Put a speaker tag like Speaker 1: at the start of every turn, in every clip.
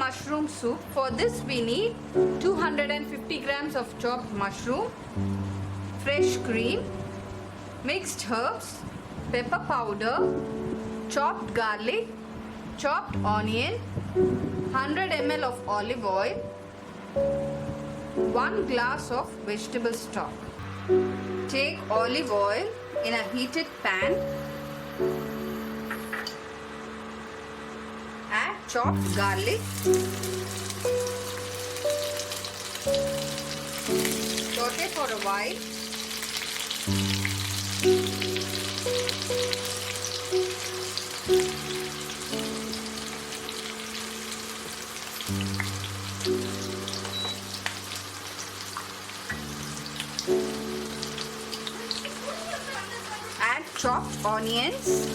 Speaker 1: mushroom soup. For this we need 250 grams of chopped mushroom, fresh cream, mixed herbs, pepper powder, chopped garlic, chopped onion, 100 ml of olive oil, 1 glass of vegetable stock. Take olive oil in a heated pan. Add chopped garlic. Saute for a while. Add chopped onions.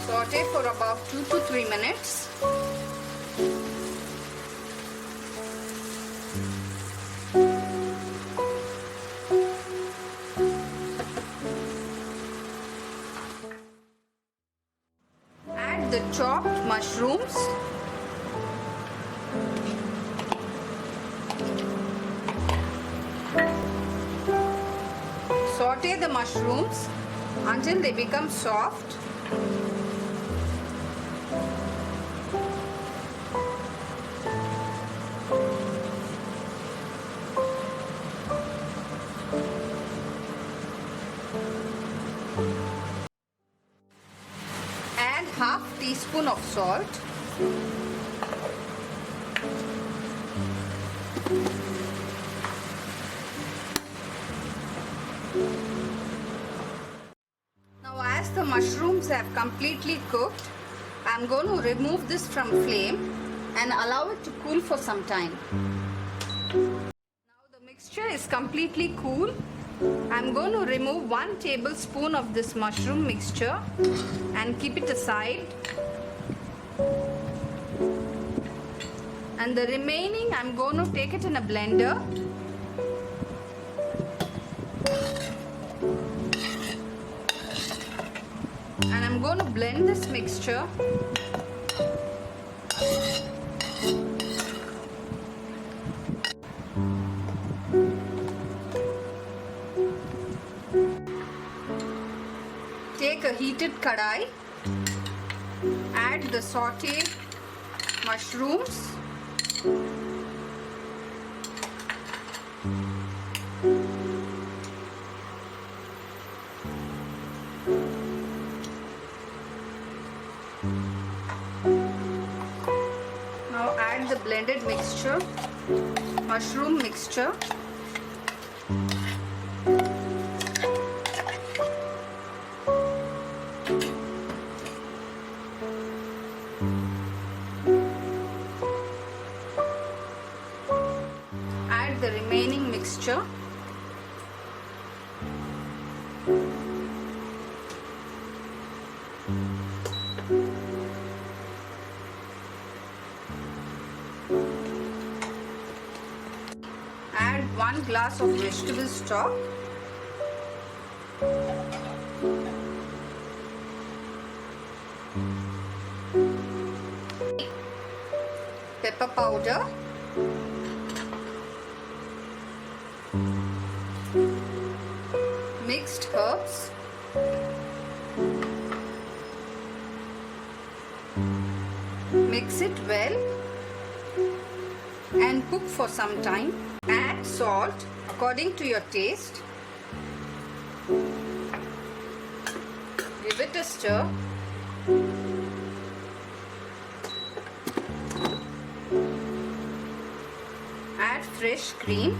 Speaker 1: Saute for about 2 to 3 minutes. Add the chopped mushrooms. Saute the mushrooms until they become soft. Add half teaspoon of salt. Now as the mushrooms have completely cooked, I am going to remove this from flame and allow it to cool for some time. Now the mixture is completely cool. I am going to remove 1 tablespoon of this mushroom mixture and keep it aside. And the remaining I am going to take it in a blender. And I'm going to blend this mixture. Take a heated kadai. Add the sauteed mushrooms. Now add the blended mixture, mushroom mixture. Add the remaining mixture. Add 1 glass of vegetable stock. Pepper powder. Mixed herbs. Mix it well and cook for some time. Add salt according to your taste. Give it a stir. Add fresh cream.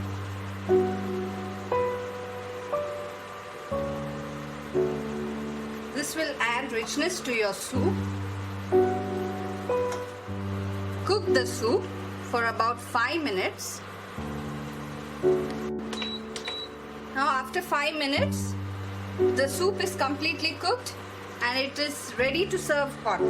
Speaker 1: This will add richness to your soup. Cook the soup for about 5 minutes. Now after 5 minutes, the soup is completely cooked. and it is ready to serve hot.